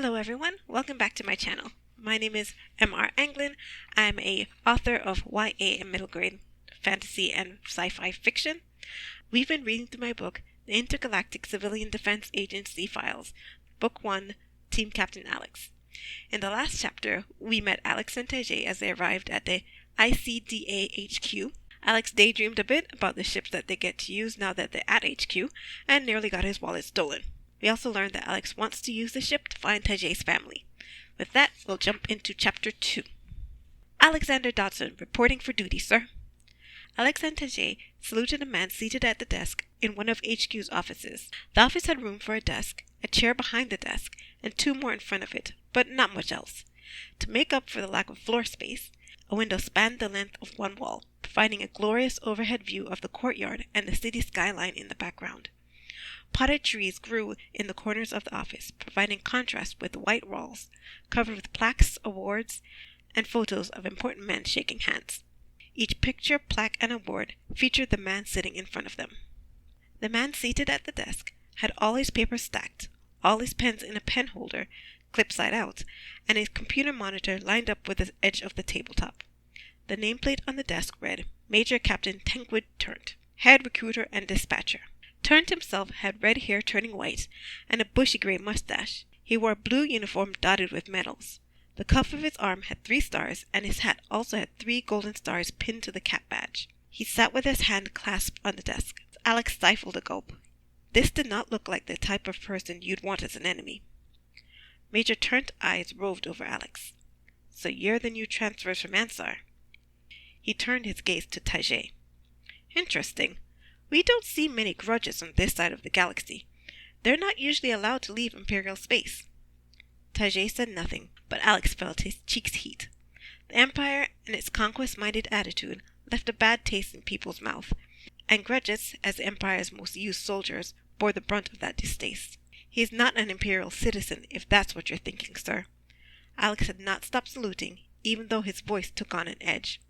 Hello everyone, welcome back to my channel. My name is M.R. Anglin. I'm a author of YA and middle grade fantasy and sci-fi fiction. We've been reading through my book, The Intergalactic Civilian Defense Agency Files, Book 1, Team Captain Alex. In the last chapter, we met Alex and Tajay as they arrived at the ICDA HQ. Alex daydreamed a bit about the ships that they get to use now that they're at HQ, and nearly got his wallet stolen. We also learned that Alex wants to use the ship to find Tajay's family. With that, we'll jump into Chapter 2. Alexander Donson, reporting for duty, sir. Alex and Tajay saluted a man seated at the desk in one of HQ's offices. The office had room for a desk, a chair behind the desk, and two more in front of it, but not much else. To make up for the lack of floor space, a window spanned the length of one wall, providing a glorious overhead view of the courtyard and the city skyline in the background. Potted trees grew in the corners of the office, providing contrast with white walls, covered with plaques, awards, and photos of important men shaking hands. Each picture, plaque, and award featured the man sitting in front of them. The man seated at the desk had all his papers stacked, all his pens in a pen holder, clipped side out, and his computer monitor lined up with the edge of the tabletop. The nameplate on the desk read, Major Captain Turnt, Head Recruiter and Dispatcher. Turnt himself had red hair turning white and a bushy gray mustache. He wore a blue uniform dotted with medals. The cuff of his arm had 3 stars, and his hat also had 3 golden stars pinned to the cap badge. He sat with his hand clasped on the desk. Alex stifled a gulp. This did not look like the type of person you'd want as an enemy. Major Turnt's eyes roved over Alex. So you're the new transfers from Ansar. He turned his gaze to Tajay. Interesting. We don't see many grudges on this side of the galaxy. They're not usually allowed to leave Imperial space. Tajay said nothing, but Alex felt his cheeks heat. The Empire and its conquest-minded attitude left a bad taste in people's mouth, and grudges, as the Empire's most used soldiers, bore the brunt of that distaste. He is not an Imperial citizen, if that's what you're thinking, sir. Alex had not stopped saluting, even though his voice took on an edge.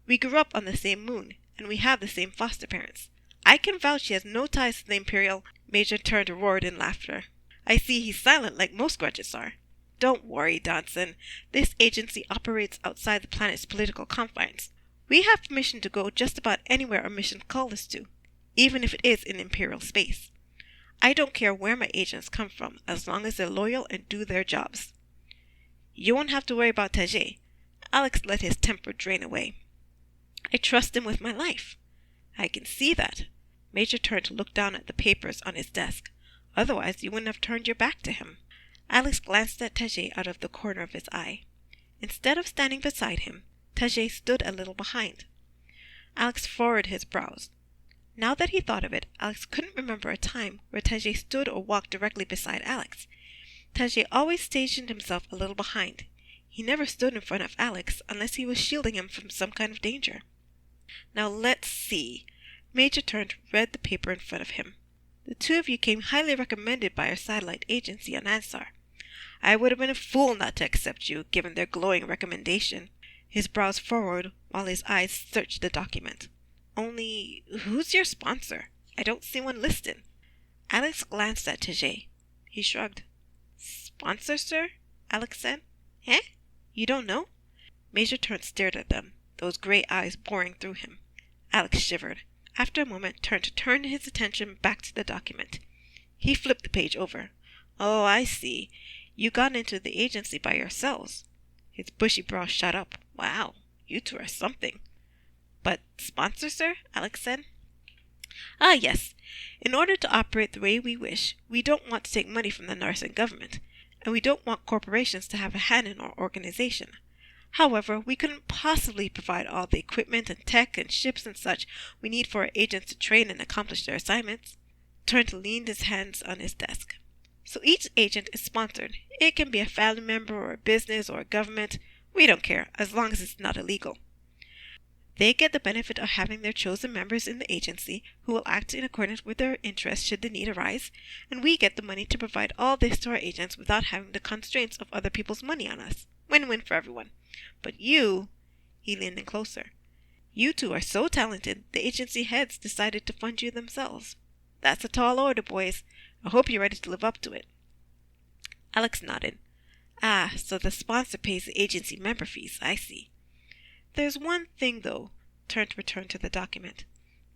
We grew up on the same moon, and we have the same foster parents. I can vouch he has no ties to the Imperial. Major Turnt roared in laughter. I see he's silent like most grudges are. Don't worry, Donson. This agency operates outside the planet's political confines. We have permission to go just about anywhere our mission calls us to, even if it is in Imperial space. I don't care where my agents come from, as long as they're loyal and do their jobs. You won't have to worry about Tajay. Alex let his temper drain away. I trust him with my life. I can see that. Major Turnt looked down at the papers on his desk. Otherwise, you wouldn't have turned your back to him. Alex glanced at Tajay out of the corner of his eye. Instead of standing beside him, Tajay stood a little behind. Alex furrowed his brows. Now that he thought of it, Alex couldn't remember a time where Tajay stood or walked directly beside Alex. Tajay always stationed himself a little behind. He never stood in front of Alex unless he was shielding him from some kind of danger. Now let's see. Major Turnt read the paper in front of him. The two of you came highly recommended by our satellite agency on Ansar. I would have been a fool not to accept you, given their glowing recommendation. His brows furrowed while his eyes searched the document. Only, who's your sponsor? I don't see one listed. Alex glanced at Tajay. He shrugged. Sponsor, sir? Alex said. Eh? You don't know? Major Turnt stared at them, those gray eyes boring through him. Alex shivered. After a moment, Turnt turned his attention back to the document. He flipped the page over. Oh, I see. You got into the agency by yourselves. His bushy brows shot up. Wow, you two are something. But sponsor, sir? Alex said. Ah, yes. In order to operate the way we wish, we don't want to take money from the Narsen government, and we don't want corporations to have a hand in our organization. However, we couldn't possibly provide all the equipment and tech and ships and such we need for our agents to train and accomplish their assignments. Turnt leaned his hands on his desk. So each agent is sponsored. It can be a family member or a business or a government. We don't care, as long as it's not illegal. They get the benefit of having their chosen members in the agency who will act in accordance with their interests should the need arise, and we get the money to provide all this to our agents without having the constraints of other people's money on us. Win-win for everyone. But you, he leaned in closer, you two are so talented, the agency heads decided to fund you themselves. That's a tall order, boys. I hope you're ready to live up to it. Alex nodded. Ah, so the sponsor pays the agency member fees, I see. There's one thing, though. Turnt returned to the document.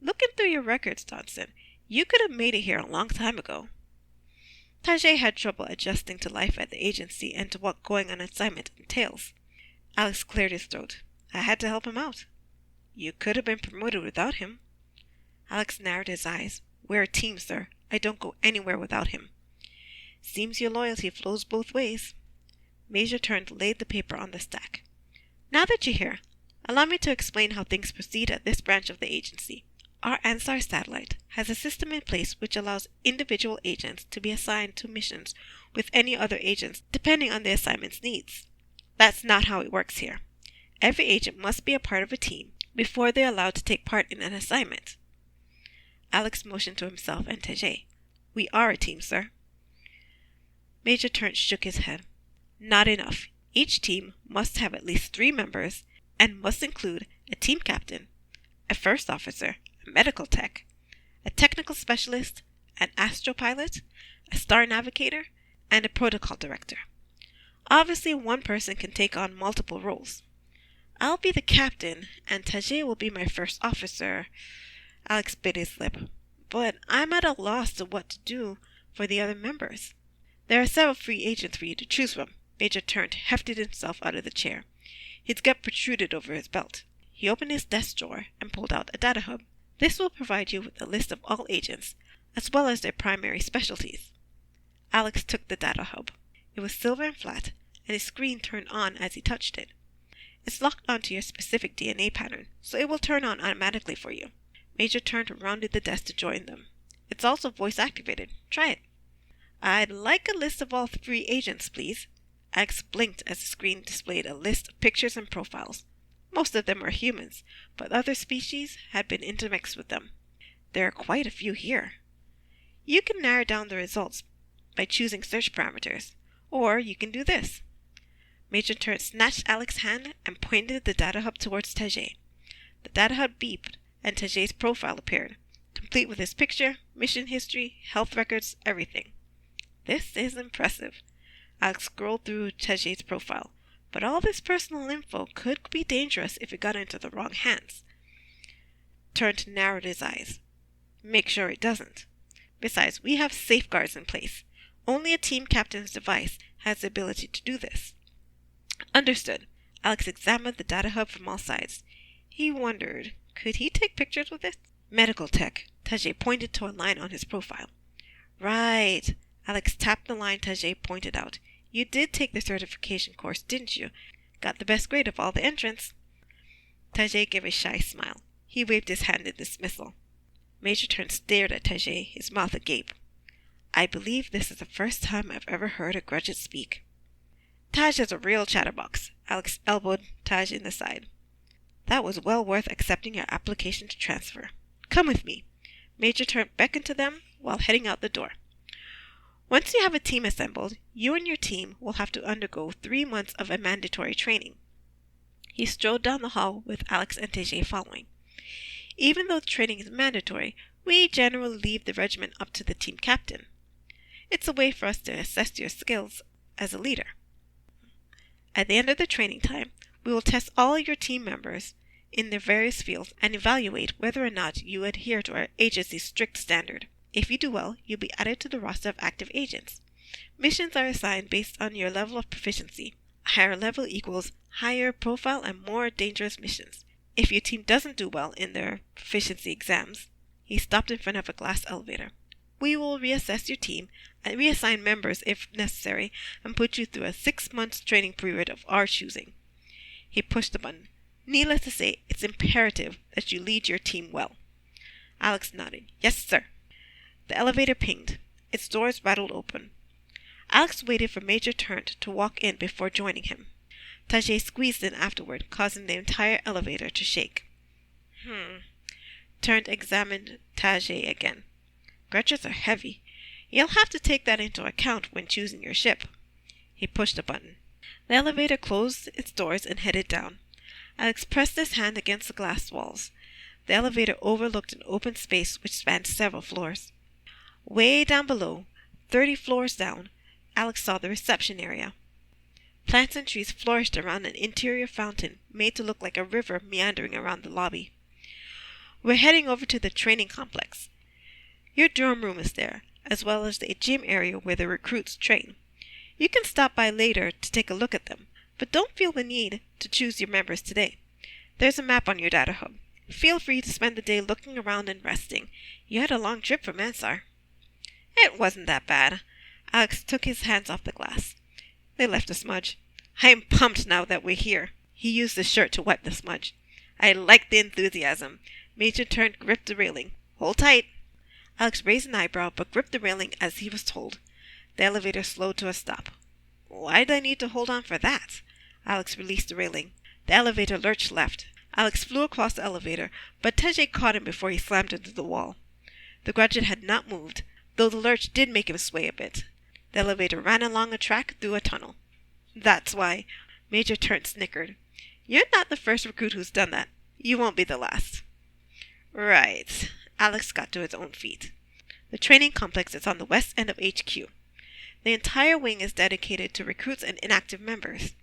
Looking through your records, Donson, you could have made it here a long time ago. Tajay had trouble adjusting to life at the agency and to what going on assignment entails. Alex cleared his throat. I had to help him out. You could have been promoted without him. Alex narrowed his eyes. We're a team, sir. I don't go anywhere without him. Seems your loyalty flows both ways. Major Turnt laid the paper on the stack. Now that you're here, allow me to explain how things proceed at this branch of the agency. Our Ansar satellite has a system in place which allows individual agents to be assigned to missions with any other agents depending on the assignment's needs. That's not how it works here. Every agent must be a part of a team before they're allowed to take part in an assignment. Alex motioned to himself and Tajay. We are a team, sir. Major Turnt shook his head. Not enough. Each team must have at least 3 members and must include a team captain, a first officer, a medical tech, a technical specialist, an astropilot, a star navigator, and a protocol director. Obviously, one person can take on multiple roles. I'll be the captain, and Tajay will be my first officer. Alex bit his lip. But I'm at a loss to what to do for the other members. There are several free agents for you to choose from. Major Turnt hefted himself out of the chair. His gut protruded over his belt. He opened his desk drawer and pulled out a data hub. This will provide you with a list of all agents, as well as their primary specialties. Alex took the data hub. It was silver and flat, and his screen turned on as he touched it. It's locked onto your specific DNA pattern, so it will turn on automatically for you. Major Turnt rounded the desk to join them. It's also voice-activated. Try it. I'd like a list of all 3 agents, please. Alex blinked as the screen displayed a list of pictures and profiles. Most of them were humans, but other species had been intermixed with them. There are quite a few here. You can narrow down the results by choosing search parameters, or you can do this. Major Turnt snatched Alex's hand and pointed the data hub towards Tajay. The data hub beeped, and Tajay's profile appeared, complete with his picture, mission history, health records, everything. This is impressive. Alex scrolled through Tajay's profile, but all this personal info could be dangerous if it got into the wrong hands. Turnt narrowed his eyes. Make sure it doesn't. Besides, we have safeguards in place. Only a team captain's device has the ability to do this. Understood. Alex examined the data hub from all sides. He wondered, could he take pictures with it? Medical tech. Tajay pointed to a line on his profile. Right. Alex tapped the line Tajay pointed out. You did take the certification course, didn't you? Got the best grade of all the entrants. Tajay gave a shy smile. He waved his hand in dismissal. Major Turnt stared at Tajay, his mouth agape. I believe this is the first time I've ever heard a Grudget speak. Taj is a real chatterbox. Alex elbowed Taj in the side. That was well worth accepting your application to transfer. Come with me. Major Turnt beckoned to them while heading out the door. Once you have a team assembled, you and your team will have to undergo 3 months of a mandatory training. He strode down the hall with Alex and Tajay following. Even though training is mandatory, we generally leave the regiment up to the team captain. It's a way for us to assess your skills as a leader. At the end of the training time, we will test all your team members in their various fields and evaluate whether or not you adhere to our agency's strict standard. If you do well, you'll be added to the roster of active agents. Missions are assigned based on your level of proficiency. Higher level equals higher profile and more dangerous missions. If your team doesn't do well in their proficiency exams, he stopped in front of a glass elevator. We will reassess your team and reassign members if necessary and put you through a 6-month training period of our choosing. He pushed the button. Needless to say, it's imperative that you lead your team well. Alex nodded. Yes, sir. The elevator pinged. Its doors rattled open. Alex waited for Major Turnt to walk in before joining him. Tajay squeezed in afterward, causing the entire elevator to shake. Turnt examined Tajay again. Grudges are heavy. You'll have to take that into account when choosing your ship. He pushed a button. The elevator closed its doors and headed down. Alex pressed his hand against the glass walls. The elevator overlooked an open space which spanned several floors. Way down below, 30 floors down, Alex saw the reception area. Plants and trees flourished around an interior fountain made to look like a river meandering around the lobby. We're heading over to the training complex. Your dorm room is there, as well as the gym area where the recruits train. You can stop by later to take a look at them, but don't feel the need to choose your members today. There's a map on your data hub. Feel free to spend the day looking around and resting. You had a long trip from Ansar. It wasn't that bad. Alex took his hands off the glass. They left a smudge. I'm pumped now that we're here. He used his shirt to wipe the smudge. I like the enthusiasm. Major Turnt gripped the railing. Hold tight. Alex raised an eyebrow but gripped the railing as he was told. The elevator slowed to a stop. Why did I need to hold on for that? Alex released the railing. The elevator lurched left. Alex flew across the elevator, but Tajay caught him before he slammed into the wall. The graduate had not moved, though the lurch did make him sway a bit. The elevator ran along a track through a tunnel. That's why. Major Turnt snickered. You're not the first recruit who's done that. You won't be the last. Right. Alex got to his own feet. The training complex is on the west end of HQ. The entire wing is dedicated to recruits and inactive members.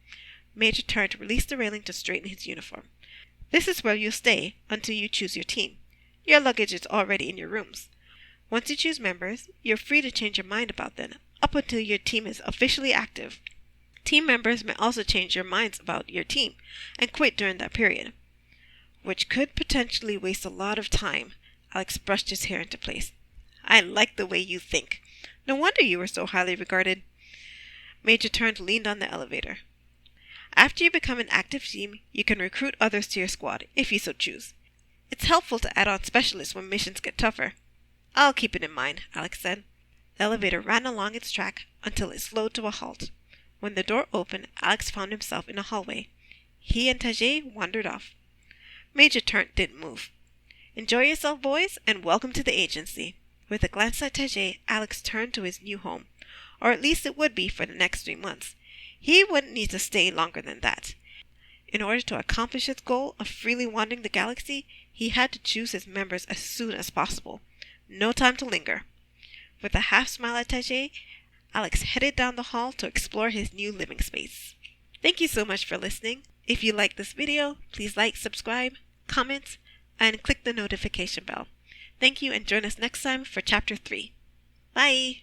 Major Turnt released the railing to straighten his uniform. This is where you'll stay until you choose your team. Your luggage is already in your rooms. Once you choose members, you're free to change your mind about them up until your team is officially active. Team members may also change your minds about your team and quit during that period, which could potentially waste a lot of time. Alex brushed his hair into place. I like the way you think. No wonder you were so highly regarded. Major Turnt leaned on the elevator. After you become an active team, you can recruit others to your squad, if you so choose. It's helpful to add on specialists when missions get tougher. I'll keep it in mind, Alex said. The elevator ran along its track until it slowed to a halt. When the door opened, Alex found himself in a hallway. He and Tajay wandered off. Major Turnt didn't move. Enjoy yourself, boys, and welcome to the agency. With a glance at Tajay, Alex turned to his new home, or at least it would be for the next 3 months. He wouldn't need to stay longer than that. In order to accomplish his goal of freely wandering the galaxy, he had to choose his members as soon as possible. No time to linger. With a half smile at Tajay, Alex headed down the hall to explore his new living space. Thank you so much for listening. If you like this video, please like, subscribe, comment, and click the notification bell. Thank you and join us next time for Chapter 3. Bye!